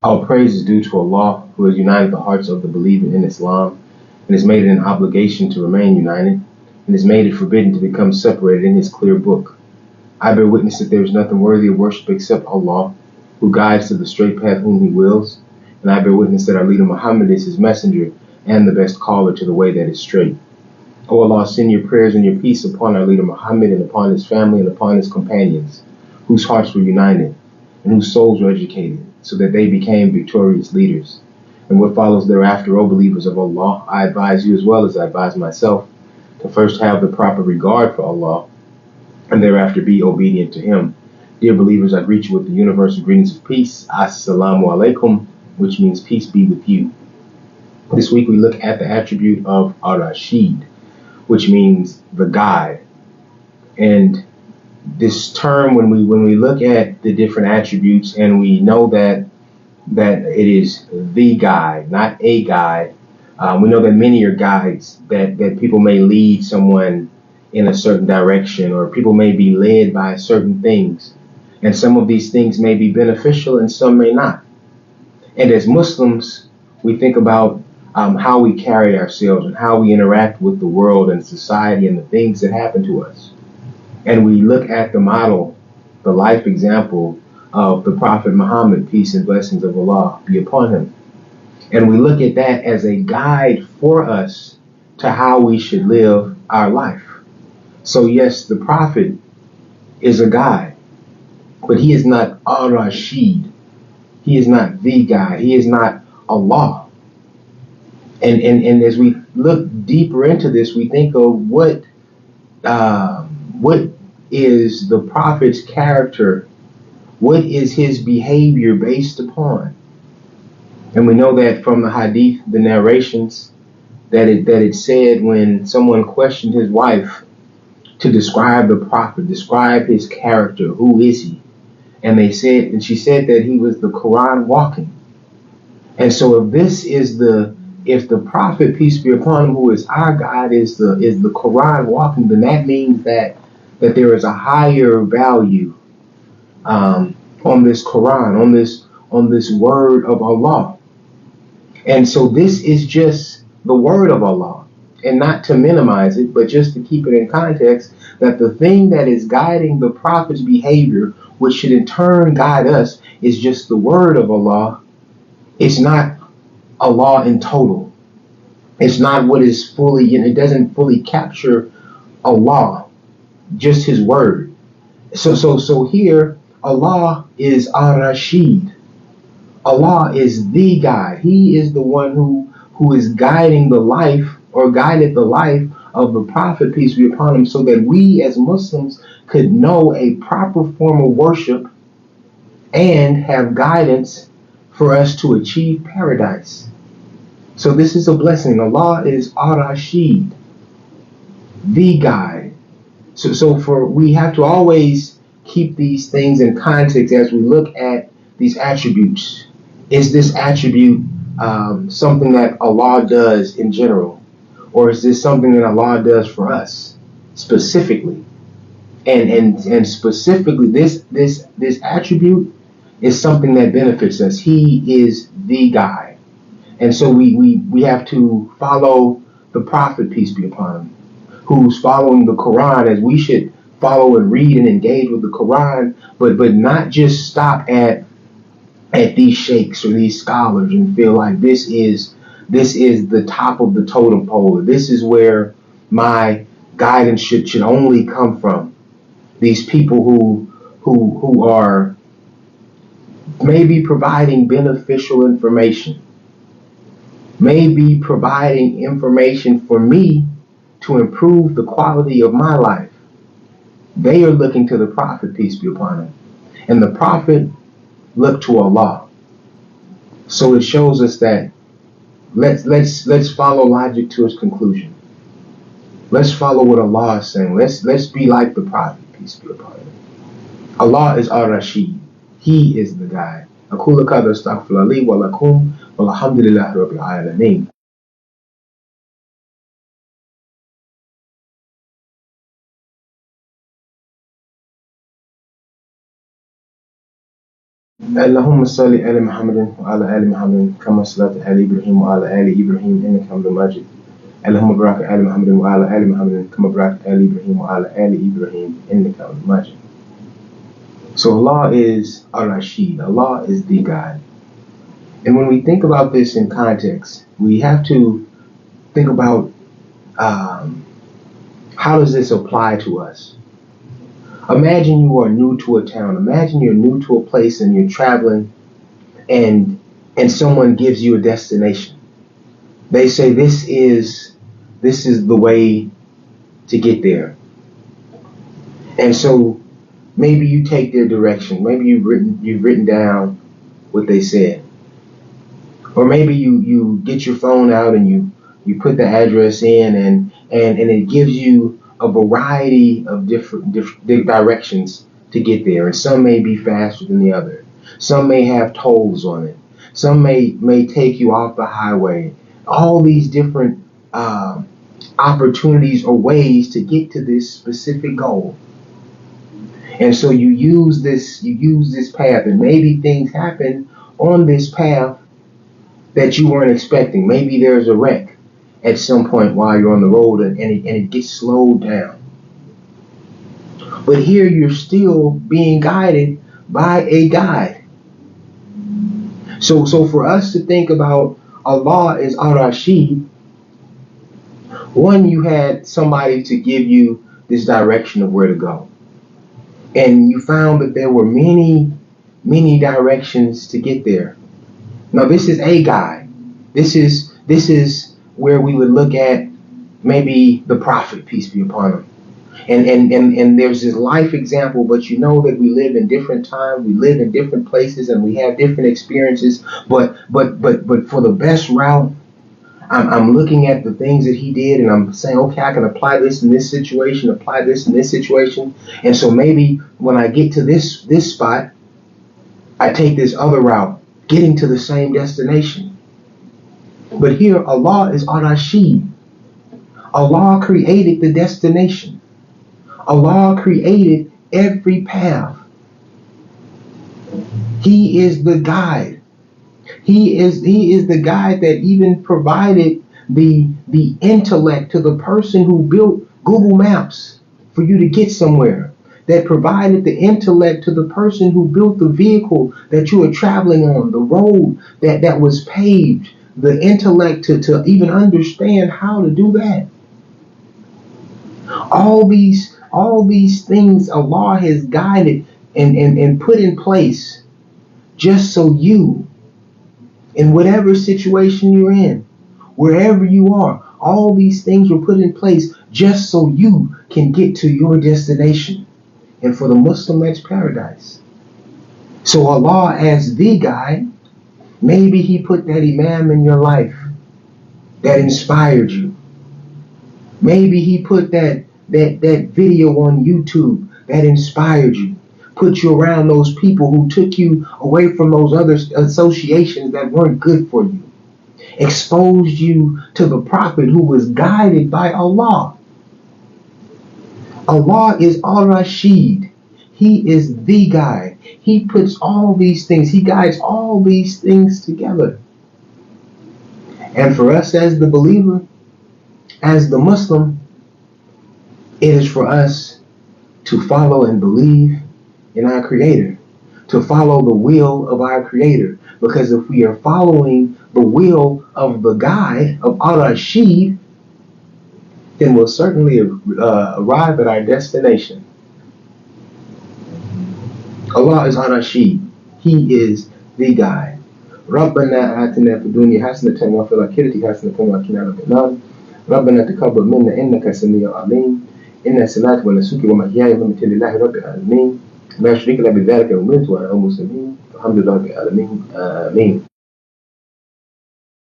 All praise is due to Allah, who has united the hearts of the believer in Islam, and has made it an obligation to remain united, and has made it forbidden to become separated in His clear book. I bear witness that there is nothing worthy of worship except Allah, who guides to the straight path whom He wills, and I bear witness that our leader Muhammad is His messenger and the best caller to the way that is straight. O Allah, send your prayers and your peace upon our leader Muhammad and upon his family and upon his companions, whose hearts were united and whose souls were educated, so that they became victorious leaders. And what follows thereafter, O believers of Allah, I advise you as well as I advise myself, to first have the proper regard for Allah, and thereafter be obedient to Him. Dear believers, I greet you with the universal greetings of peace. Assalamu alaikum, which means peace be with you. This week we look at the attribute of Ar-Rashid, which means the guide. And this term, when we look at the different attributes, and we know that it is the guide, not a guide. We know that many are guides, that people may lead someone in a certain direction, or people may be led by certain things. And some of these things may be beneficial and some may not. And as Muslims, we think about how we carry ourselves and how we interact with the world and society and the things that happen to us. And we look at the model, the life example of the Prophet Muhammad, peace and blessings of Allah be upon him. And we look at that as a guide for us to how we should live our life. So yes, the Prophet is a guide, but he is not Ar-Rashid. He is not the guide. He is not Allah. And as we look deeper into this, we think of what is the Prophet's character. What is his behavior based upon? And we know that from the hadith, the narrations, that it said when someone questioned his wife to describe the Prophet, describe his character, who is he? And she said that he was the Qur'an walking. And so if the Prophet, peace be upon him, who is our God, is the Qur'an walking, then that means that there is a higher value on this Quran, on this word of Allah. And so this is just the word of Allah, and not to minimize it, but just to keep it in context, that the thing that is guiding the Prophet's behavior, which should in turn guide us, is just the word of Allah. It's not Allah in total. It's not what is fully, it doesn't fully capture Allah, just His word. So here, Allah is Ar-Rashid. Allah is the guide. He is the one who is guiding the life, or guided the life of the Prophet, peace be upon him, so that we as Muslims could know a proper form of worship and have guidance for us to achieve paradise. So this is a blessing. Allah is Ar-Rashid, the guide. So we have to always keep these things in context as we look at these attributes. Is this attribute something that Allah does in general, or is this something that Allah does for us specifically? And specifically, this attribute is something that benefits us. He is the guide, and so we have to follow the Prophet, peace be upon him, who's following the Quran, as we should follow and read and engage with the Quran, but not just stop at these sheikhs or these scholars and feel like this is the top of the totem pole. This is where my guidance should only come from. These people who are maybe providing beneficial information, maybe providing information for me to improve the quality of my life. They are looking to the Prophet, peace be upon him, and the Prophet look to Allah. So it shows us that let's follow logic to its conclusion. Let's follow what Allah is saying. Let's be like the Prophet, peace be upon him. Allah is Ar-Rashid. He is the guide. أقول كذا استغفر لي ولكم والحمد لله رب العالمين. اللهم صل على محمد وعلى آل محمد كما صليت على إبراهيم وعلى آل إبراهيم إنك حميد مجيد. اللهم بارك على محمد وعلى آل محمد كما باركت على إبراهيم وعلى آل إبراهيم إنك حميد مجيد. So Allah is Ar-Rashid. Allah is the guide. And when we think about this in context, we have to think about how does this apply to us? Imagine you are new to a town. Imagine you're new to a place and you're traveling and someone gives you a destination. They say this is the way to get there. And so maybe you take their direction. Maybe you've written down what they said. Or maybe you get your phone out and you put the address in and it gives you a variety of different directions to get there. And some may be faster than the other. Some may have tolls on it. Some may take you off the highway. All these different opportunities or ways to get to this specific goal. And so you use this path, and maybe things happen on this path that you weren't expecting. Maybe there's a wreck at some point while you're on the road and it gets slowed down. But here you're still being guided by a guide. So for us to think about Allah as Ar-Rashid, one, you had somebody to give you this direction of where to go. And you found that there were many, many directions to get there. Now this is a guide. This is where we would look at maybe the Prophet, peace be upon him. And there's this life example, but you know that we live in different times, we live in different places, and we have different experiences. But for the best route, I'm looking at the things that he did, and I'm saying, okay, I can apply this in this situation, apply this in this situation. And so maybe when I get to this spot, I take this other route, getting to the same destination. But here, Allah is Ar-Rashid. Allah created the destination. Allah created every path. He is the guide. He is the guide that even provided the intellect to the person who built Google Maps for you to get somewhere. That provided the intellect to the person who built the vehicle that you are traveling on, the road that was paved, the intellect to even understand how to do that. All these things Allah has guided and put in place just so you, in whatever situation you're in, wherever you are, all these things were put in place just so you can get to your destination. And for the Muslim, that's paradise. So Allah as the guide, maybe He put that imam in your life that inspired you. Maybe He put that video on YouTube that inspired you. Put you around those people who took you away from those other associations that weren't good for you. Exposed you to the Prophet who was guided by Allah. Allah is Ar-Rashid. He is the guide. He puts all these things, He guides all these things together. And for us as the believer, as the Muslim, it is for us to follow and believe in our Creator, to follow the will of our Creator. Because if we are following the will of the guide of Ar-Rashid, then we'll certainly arrive at our destination. Allah is Ar-Rashid. He is the guide. ربنا آتنا في الدنيا حسنة وفي الآخرة حسنة وقنا عذاب النار. ربنا تقبل منا إنك سميع عليم. إن صلاتي ونسكي ومحياي ومماتي لله رب العالمين لا شريك له بذلك أمرت وأنا مسلم الحمد لله رب العالمين آمين.